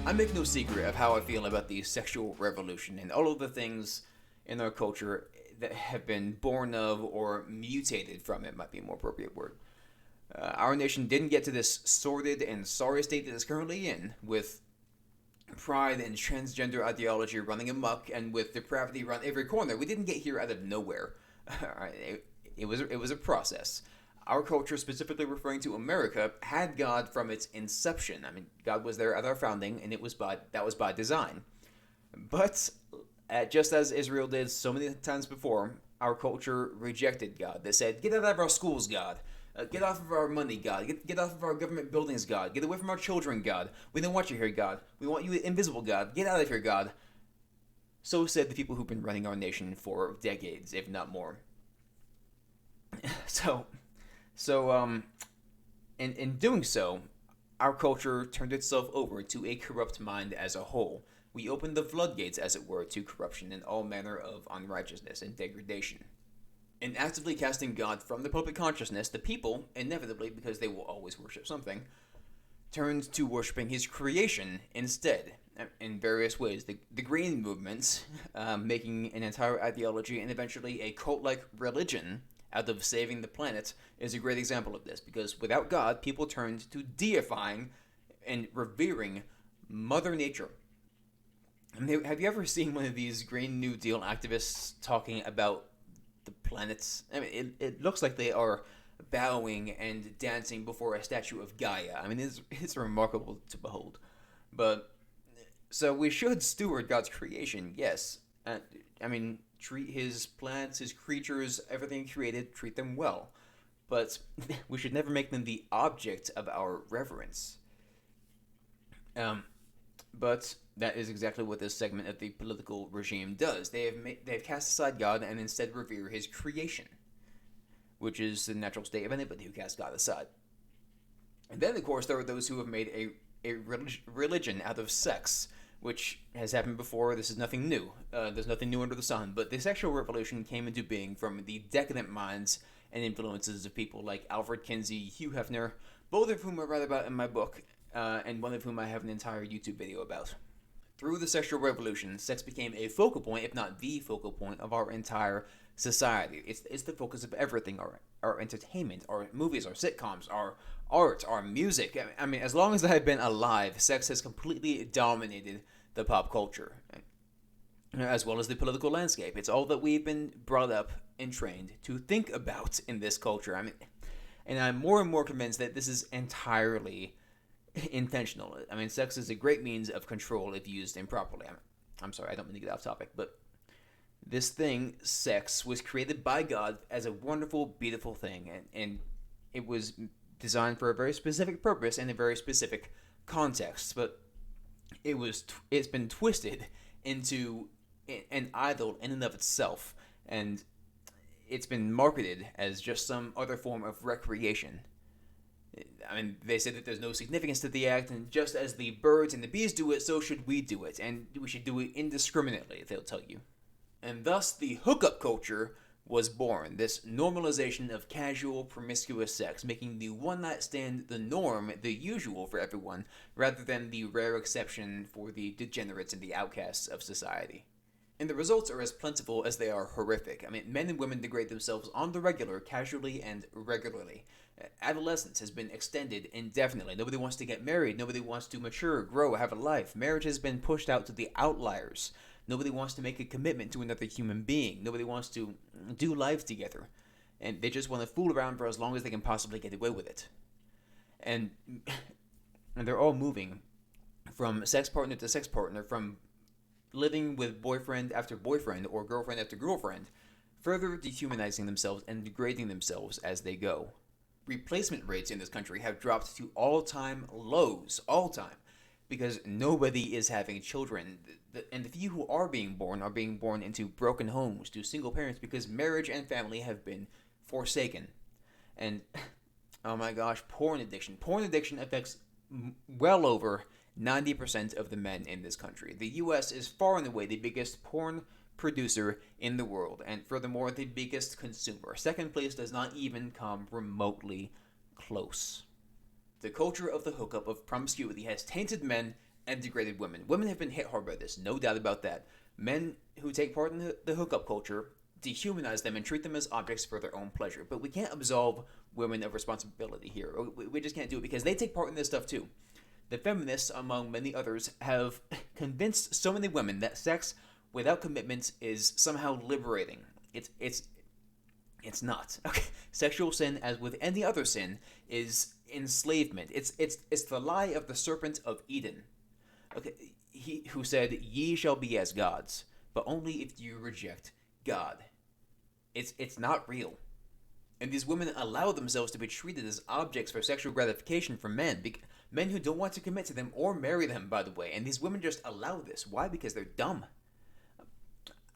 I make no secret of how I feel about the sexual revolution and all of the things in our culture that have been born of or mutated from it, might be a more appropriate word. Our nation didn't get to this sordid and sorry state that it's currently in, with pride and transgender ideology running amok and with depravity around every corner. We didn't get here out of nowhere. It was a process. Our culture, specifically referring to America, had God from its inception. I mean, God was there at our founding, and that was by design. But just as Israel did so many times before, our culture rejected God. They said, "Get out of our schools, God. Get off of our money, God. Get off of our government buildings, God. Get away from our children, God. We don't want you here, God. We want you invisible, God. Get out of here, God." So said the people who've been running our nation for decades, if not more. So in doing so, our culture turned itself over to a corrupt mind as a whole. We opened the floodgates, as it were, to corruption and all manner of unrighteousness and degradation. In actively casting God from the public consciousness, the people, inevitably, because they will always worship something, turned to worshiping his creation instead, in various ways. The green movements, making an entire ideology and eventually a cult-like religion out of saving the planet, is a great example of this, because without God, people turned to deifying and revering Mother Nature. Have you ever seen one of these Green New Deal activists talking about the planets? I mean, it looks like they are bowing and dancing before a statue of Gaia. I mean, it's remarkable to behold. But, so we should steward God's creation, yes. I mean, treat his plants, his creatures, everything created, treat them well. But we should never make them the object of our reverence. But that is exactly what this segment of the political regime does. They have cast aside God and instead revere his creation, which is the natural state of anybody who casts God aside. And then, of course, there are those who have made a religion out of sex, which has happened before. This is nothing new. There's nothing new under the sun. But the sexual revolution came into being from the decadent minds and influences of people like Alfred Kinsey, Hugh Hefner, both of whom I write about in my book, and one of whom I have an entire YouTube video about. Through the sexual revolution, sex became a focal point, if not the focal point, of our entire society. It's the focus of everything, our entertainment, our movies, our sitcoms, our art, our music. I mean, as long as I have been alive, sex has completely dominated the pop culture, as well as the political landscape. It's all that we've been brought up and trained to think about in this culture. I mean, and I'm more and more convinced that this is entirely intentional. I mean, sex is a great means of control if used improperly. I'm sorry, I don't mean to get off topic, but this thing, sex, was created by God as a wonderful, beautiful thing, and it was designed for a very specific purpose and a very specific context, but it's been twisted into an idol in and of itself, and it's been marketed as just some other form of recreation. I mean, they say that there's no significance to the act, and just as the birds and the bees do it, so should we do it, and we should do it indiscriminately, they'll tell you. And thus, the hookup culture was born, this normalization of casual, promiscuous sex, making the one-night stand the norm, the usual for everyone, rather than the rare exception for the degenerates and the outcasts of society. And the results are as plentiful as they are horrific. I mean, men and women degrade themselves on the regular, casually and regularly. Adolescence has been extended indefinitely. Nobody wants to get married. Nobody wants to mature, grow, have a life. Marriage has been pushed out to the outliers. Nobody wants to make a commitment to another human being. Nobody wants to do life together. And they just want to fool around for as long as they can possibly get away with it. And they're all moving from sex partner to sex partner, from living with boyfriend after boyfriend or girlfriend after girlfriend, further dehumanizing themselves and degrading themselves as they go. Replacement rates in this country have dropped to all-time lows, because nobody is having children. And the few who are being born into broken homes to single parents because marriage and family have been forsaken. And, oh my gosh, porn addiction. Porn addiction affects well over 90% of the men in this country. The U.S. is far and away the biggest porn producer in the world, and furthermore, the biggest consumer. Second place does not even come remotely close. The culture of the hookup, of promiscuity, has tainted men and degraded women. Women have been hit hard by this, no doubt about that. Men who take part in the hookup culture dehumanize them and treat them as objects for their own pleasure. But we can't absolve women of responsibility here. We just can't do it because they take part in this stuff too. The feminists, among many others, have convinced so many women that sex without commitment is somehow liberating. It's not. Okay. Sexual sin, as with any other sin, is enslavement. It's the lie of the serpent of Eden. Okay, he who said, "Ye shall be as gods," but only if you reject God. It's not real. And these women allow themselves to be treated as objects for sexual gratification from men, men who don't want to commit to them or marry them, by the way. And these women just allow this. Why? Because they're dumb.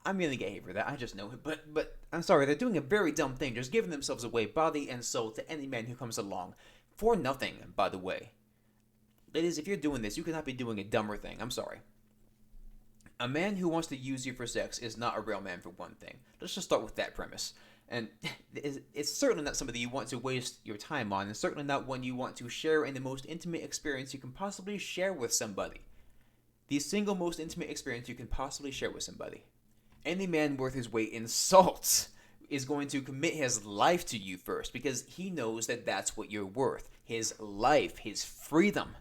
I'm gonna get hate for that. I just know it. But I'm sorry, they're doing a very dumb thing, just giving themselves away, body and soul, to any man who comes along, for nothing, by the way. Ladies, if you're doing this, you could not be doing a dumber thing. I'm sorry. A man who wants to use you for sex is not a real man, for one thing. Let's just start with that premise. And it's certainly not somebody you want to waste your time on, and certainly not one you want to share in the most intimate experience you can possibly share with somebody. The single most intimate experience you can possibly share with somebody. Any man worth his weight in salt is going to commit his life to you first, because he knows that that's what you're worth. His life, his freedom.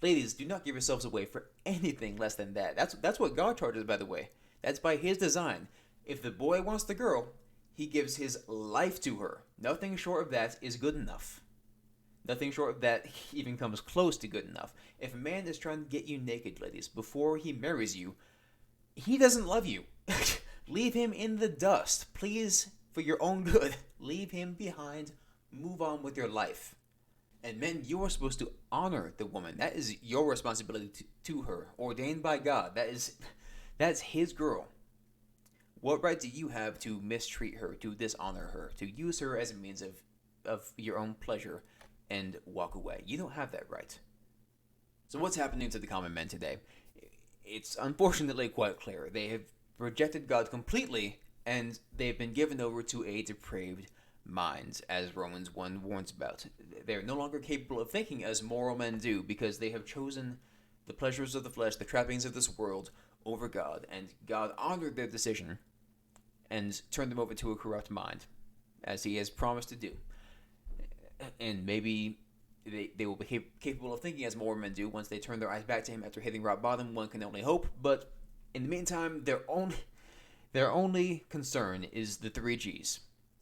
Ladies, do not give yourselves away for anything less than that. That's what God charges, by the way. That's by his design. If the boy wants the girl, he gives his life to her. Nothing short of that is good enough. Nothing short of that even comes close to good enough. If a man is trying to get you naked, ladies, before he marries you, he doesn't love you. Leave him in the dust. Please, for your own good, leave him behind. Move on with your life. And men, you are supposed to honor the woman. That is your responsibility to her, ordained by God. That's his girl. What right do you have to mistreat her, to dishonor her, to use her as a means of your own pleasure and walk away? You don't have that right. So what's happening to the common men today? It's unfortunately quite clear. They have rejected God completely, and they've been given over to a depraved mind, as Romans 1 warns about. They are no longer capable of thinking as moral men do, because they have chosen the pleasures of the flesh, the trappings of this world, over God, and God honored their decision and turned them over to a corrupt mind, as he has promised to do. And maybe they will be capable of thinking as more men do once they turn their eyes back to him after hitting rock bottom. One can only hope. But in the meantime, their only concern is the 3 G's.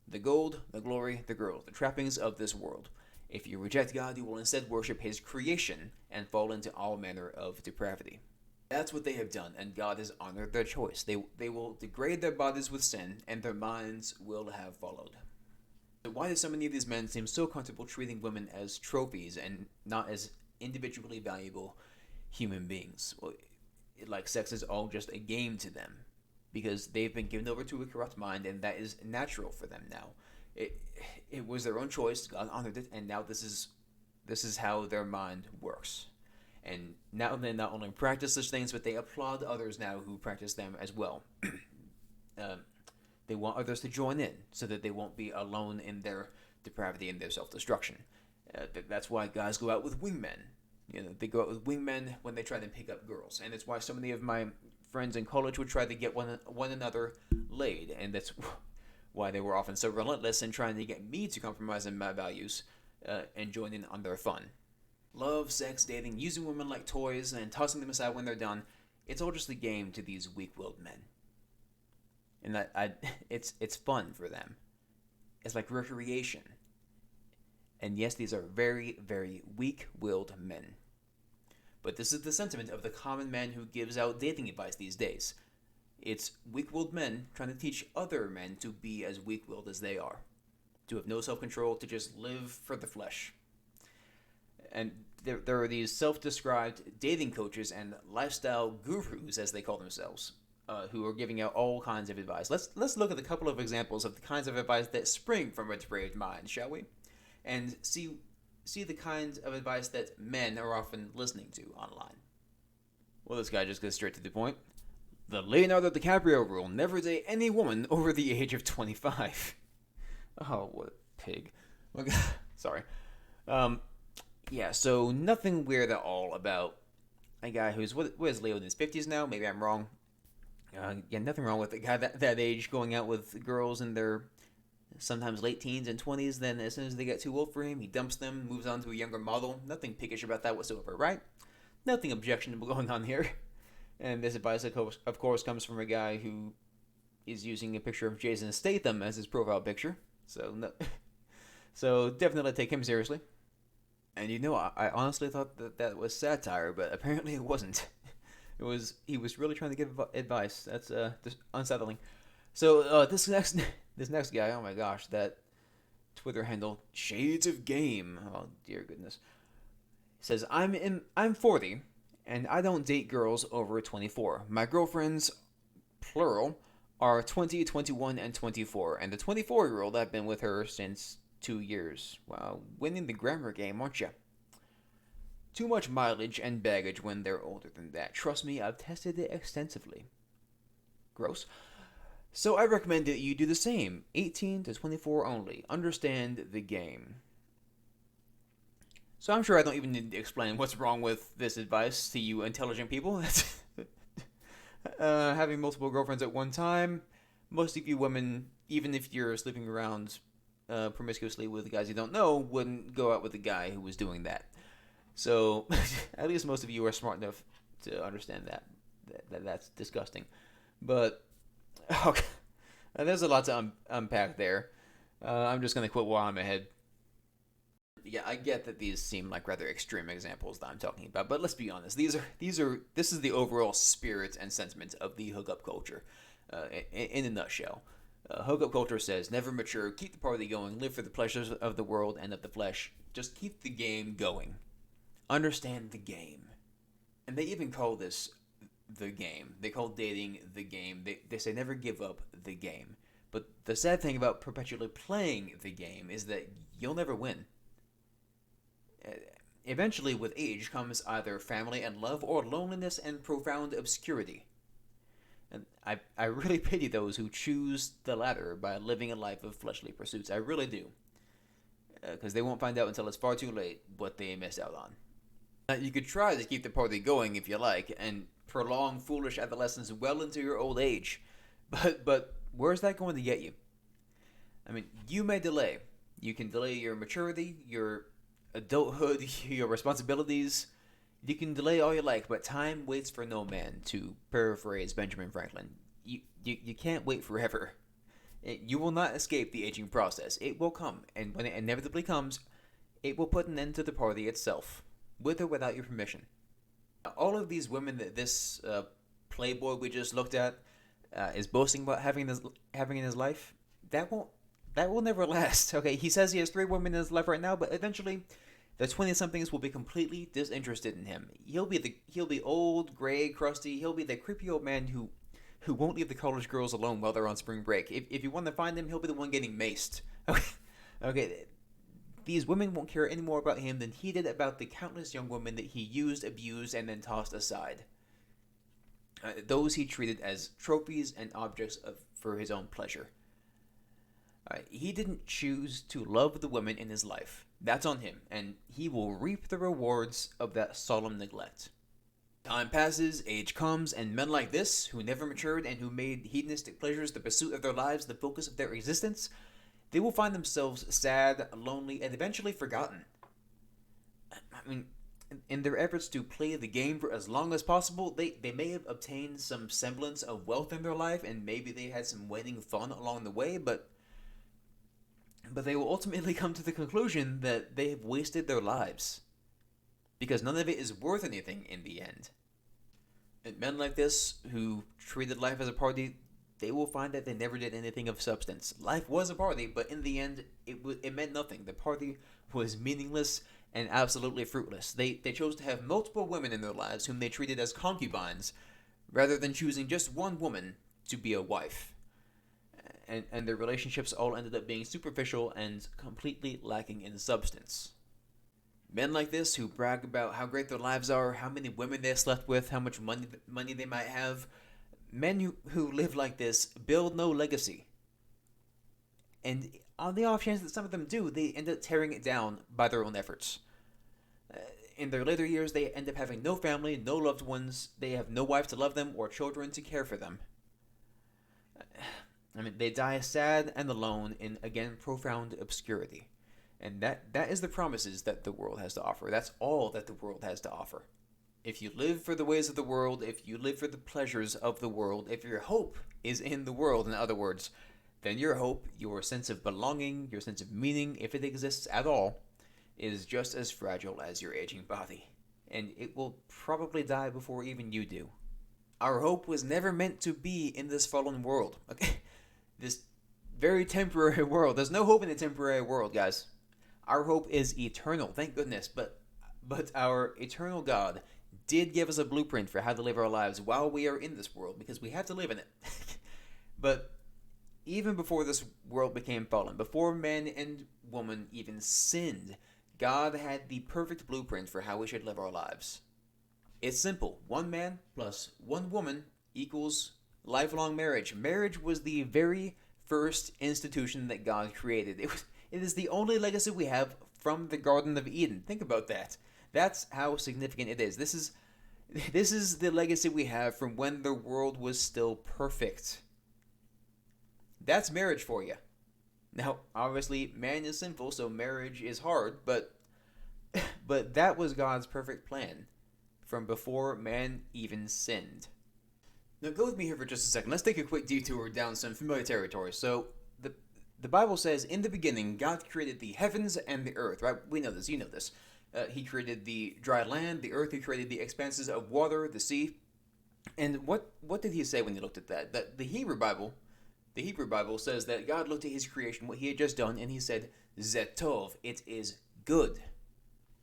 The gold, the glory, the girl, the trappings of this world. If you reject God, you will instead worship his creation and fall into all manner of depravity. That's what they have done, and God has honored their choice. They will degrade their bodies with sin, and their minds will have followed. So why do so many of these men seem so comfortable treating women as trophies and not as individually valuable human beings? Well, like sex is all just a game to them, because they've been given over to a corrupt mind, and that is natural for them now. It was their own choice. God honored it, and now this is how their mind works. And now they not only practice such things, but they applaud others now who practice them as well. They want others to join in so that they won't be alone in their depravity and their self-destruction. That's why guys go out with wingmen. They go out with wingmen when they try to pick up girls. And it's why so many of my friends in college would try to get one another laid. And that's why they were often so relentless in trying to get me to compromise on my values and join in on their fun. Love, sex, dating, using women like toys, and tossing them aside when they're done, it's all just a game to these weak-willed men. And it's fun for them. It's like recreation. And yes, these are very, very weak-willed men. But this is the sentiment of the common man who gives out dating advice these days. It's weak-willed men trying to teach other men to be as weak-willed as they are. To have no self-control, to just live for the flesh. And there are these self-described dating coaches and lifestyle gurus, as they call themselves, who are giving out all kinds of advice. Let's look at a couple of examples of the kinds of advice that spring from a depraved mind, shall we? And see the kind of advice that men are often listening to online. Well, this guy just goes straight to the point. The Leonardo DiCaprio rule: never date any woman over the age of 25. Oh, what a pig. Sorry. Yeah, so nothing weird at all about a guy who's what is Leo in his 50s now? Maybe I'm wrong. Yeah, nothing wrong with a guy that age going out with girls in their sometimes late teens and 20s. Then as soon as they get too old for him, he dumps them, moves on to a younger model. Nothing pickish about that whatsoever, right? Nothing objectionable going on here. And this advice, of course, comes from a guy who is using a picture of Jason Statham as his profile picture. So, no, so definitely take him seriously. And I honestly thought that was satire, but apparently it wasn't. He was really trying to give advice. That's just unsettling. So this next guy, oh my gosh, that Twitter handle Shades of Game. Oh dear goodness. Says I'm 40 and I don't date girls over 24. My girlfriends, plural, are 20, 21, and 24, and the 24-year-old I've been with her since 2 years. Wow, winning the grammar game, aren't you? Too much mileage and baggage when they're older than that. Trust me, I've tested it extensively. Gross. So I recommend that you do the same. 18 to 24 only. Understand the game. So I'm sure I don't even need to explain what's wrong with this advice to you intelligent people. Having multiple girlfriends at one time. Most of you women, even if you're sleeping around promiscuously with guys you don't know, wouldn't go out with a guy who was doing that. So at least most of you are smart enough to understand that's disgusting. But okay, there's a lot to unpack there. I'm just gonna quit while I'm ahead. Yeah, I get that these seem like rather extreme examples that I'm talking about, but let's be honest. This is the overall spirit and sentiment of the hookup culture, in a nutshell. Hookup culture says never mature, keep the party going, live for the pleasures of the world and of the flesh. Just keep the game going. Understand the game. And they even call this the game. They call dating the game. They say never give up the game. But the sad thing about perpetually playing the game is that you'll never win. Eventually, with age, comes either family and love or loneliness and profound obscurity. And I really pity those who choose the latter by living a life of fleshly pursuits. I really do. Because they won't find out until it's far too late what they missed out on. You could try to keep the party going if you like, and prolong foolish adolescence well into your old age. But where's that going to get you? I mean, you may delay. You can delay your maturity, your adulthood, your responsibilities. You can delay all you like, but time waits for no man, to paraphrase Benjamin Franklin. You can't wait forever. You will not escape the aging process. It will come, and when it inevitably comes, it will put an end to the party itself, with or without your permission. All of these women that this playboy we just looked at is boasting about having in his life, that will never last. Okay, he says he has 3 women in his life right now, but eventually the 20-somethings will be completely disinterested in him. He'll be old, gray, crusty. He'll be the creepy old man who won't leave the college girls alone while they're on spring break. If you want to find him, he'll be the one getting maced. Okay. These women won't care any more about him than he did about the countless young women that he used, abused, and then tossed aside. Those he treated as trophies and objects for his own pleasure. He didn't choose to love the women in his life. That's on him, and he will reap the rewards of that solemn neglect. Time passes, age comes, and men like this, who never matured and who made hedonistic pleasures the pursuit of their lives the focus of their existence, they will find themselves sad, lonely, and eventually forgotten. I mean, in their efforts to play the game for as long as possible, they may have obtained some semblance of wealth in their life, and maybe they had some waning fun along the way, but they will ultimately come to the conclusion that they have wasted their lives, because none of it is worth anything in the end. And men like this, who treated life as a party, they will find that they never did anything of substance. Life was a party, but in the end, it meant nothing. The party was meaningless and absolutely fruitless. They chose to have multiple women in their lives whom they treated as concubines, rather than choosing just one woman to be a wife. And their relationships all ended up being superficial and completely lacking in substance. Men like this, who brag about how great their lives are, how many women they slept with, how much money they might have, men who live like this build no legacy. And on the off chance that some of them do, they end up tearing it down by their own efforts. in their later years, they end up having no family, no loved ones. They have no wife to love them or children to care for them. I mean, they die sad and alone in, again, profound obscurity. And that is the promises that the world has to offer. That's all that the world has to offer. If you live for the ways of the world, if you live for the pleasures of the world, if your hope is in the world, in other words, then your hope, your sense of belonging, your sense of meaning, if it exists at all, is just as fragile as your aging body. And it will probably die before even you do. Our hope was never meant to be in this fallen world. Okay? This very temporary world. There's no hope in a temporary world, guys. Our hope is eternal, thank goodness. But our eternal God did give us a blueprint for how to live our lives while we are in this world, because we have to live in it. But even before this world became fallen, before man and woman even sinned, God had the perfect blueprint for how we should live our lives. It's simple. One man plus one woman equals lifelong marriage. Marriage was the very first institution that God created. It is the only legacy we have from the Garden of Eden. Think about that. That's how significant it is. This is the legacy we have from when the world was still perfect. That's marriage for you. Now, obviously, man is sinful, so marriage is hard, but that was God's perfect plan from before man even sinned. Now, go with me here for just a second. Let's take a quick detour down some familiar territory. So, the Bible says, in the beginning, God created the heavens and the earth, right? We know this, you know this. He created the dry land, the earth. He created the expanses of water, the sea. And what did he say when he looked at that? That the Hebrew Bible says that God looked at his creation, what he had just done, and he said, Zetov, it is good.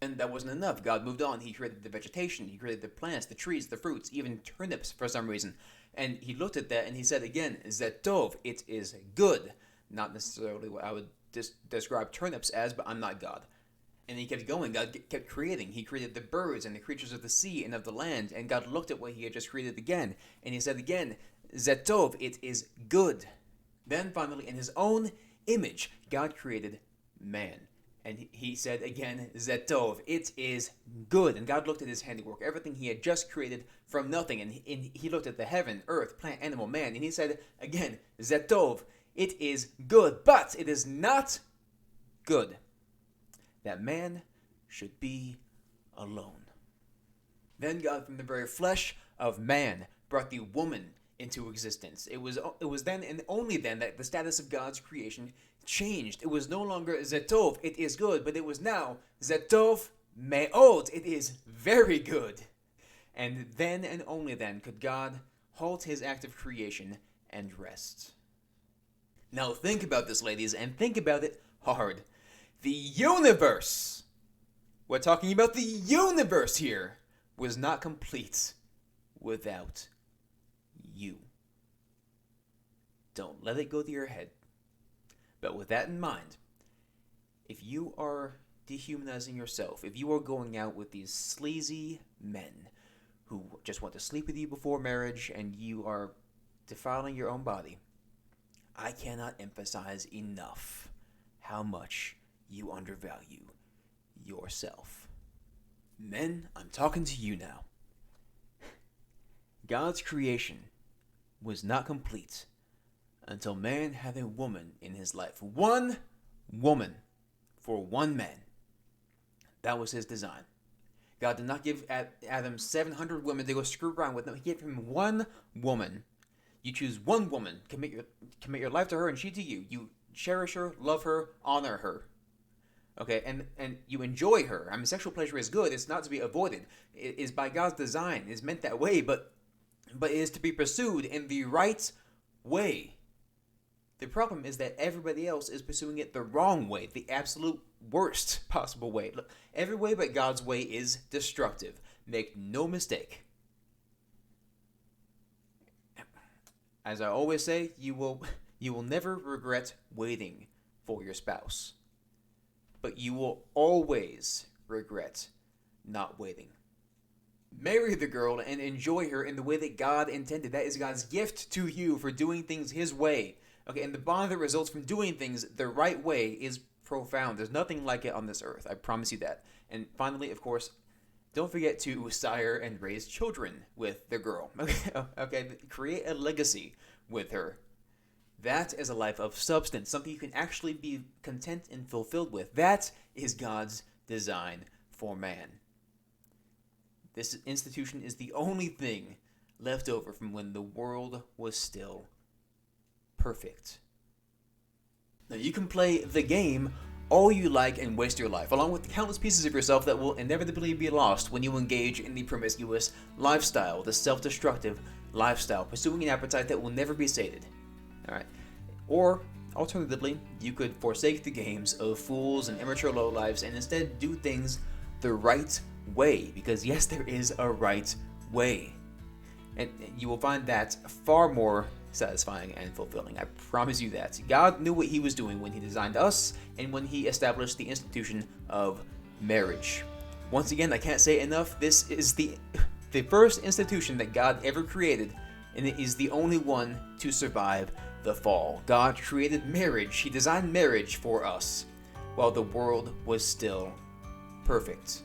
And that wasn't enough. God moved on. He created the vegetation. He created the plants, the trees, the fruits, even turnips for some reason. And he looked at that and he said again, Zetov, it is good. Not necessarily what I would describe turnips as, but I'm not God. And he kept going. God kept creating. He created the birds and the creatures of the sea and of the land. And God looked at what he had just created again. And he said again, Zetov, it is good. Then finally, in his own image, God created man. And he said again, Zetov, it is good. And God looked at his handiwork, everything he had just created from nothing. And he looked at the heaven, earth, plant, animal, man. And he said again, Zetov, it is good. But it is not good that man should be alone. Then God, from the very flesh of man, brought the woman into existence. It was then and only then that the status of God's creation changed. It was no longer Zetov, it is good, but it was now Zetov me'od, it is very good. And then and only then could God halt his act of creation and rest. Now think about this, ladies, and think about it hard. The universe, we're talking about the universe here, was not complete without you. Don't let it go to your head. But with that in mind, if you are dehumanizing yourself, if you are going out with these sleazy men who just want to sleep with you before marriage and you are defiling your own body, I cannot emphasize enough how much you undervalue yourself. Men, I'm talking to you now. God's creation was not complete until man had a woman in his life. One woman for one man. That was his design. God did not give Adam 700 women to go screw around with. No, he gave him one woman. You choose one woman, commit your life to her and she to you. You cherish her, love her, honor her. Okay, and you enjoy her. I mean, sexual pleasure is good. It's not to be avoided. It is by God's design. It's meant that way, but it is to be pursued in the right way. The problem is that everybody else is pursuing it the wrong way, the absolute worst possible way. Look, every way but God's way is destructive. Make no mistake. As I always say, you will never regret waiting for your spouse. But you will always regret not waiting. Marry the girl and enjoy her in the way that God intended. That is God's gift to you for doing things His way. Okay, and the bond that results from doing things the right way is profound. There's nothing like it on this earth. I promise you that. And finally, of course, Don't forget to sire and raise children with the girl. Okay, create a legacy with her. That is a life of substance, something you can actually be content and fulfilled with. That is God's design for man. This institution is the only thing left over from when the world was still perfect. Now, you can play the game all you like and waste your life, along with the countless pieces of yourself that will inevitably be lost when you engage in the promiscuous lifestyle, the self-destructive lifestyle, pursuing an appetite that will never be sated. Alright. Or, alternatively, you could forsake the games of fools and immature lowlives and instead do things the right way, because yes, there is a right way. And you will find that far more satisfying and fulfilling. I promise you that. God knew what he was doing when he designed us and when he established the institution of marriage. Once again, I can't say it enough, this is the first institution that God ever created, and it is the only one to survive the fall. God created marriage. He designed marriage for us while the world was still perfect.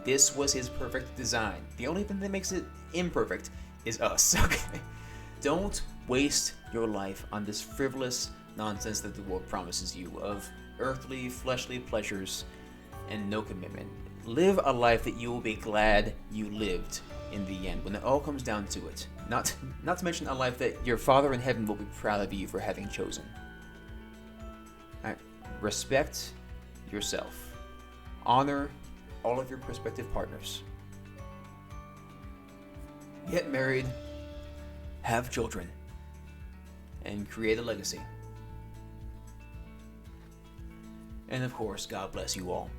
This was his perfect design. The only thing that makes it imperfect is us. Okay? Don't waste your life on this frivolous nonsense that the world promises you of earthly, fleshly pleasures and no commitment. Live a life that you will be glad you lived in the end, when it all comes down to it. Not to mention a life that your Father in heaven will be proud of you for having chosen. Right. Respect yourself. Honor all of your prospective partners. Get married, have children, and create a legacy. And of course, God bless you all.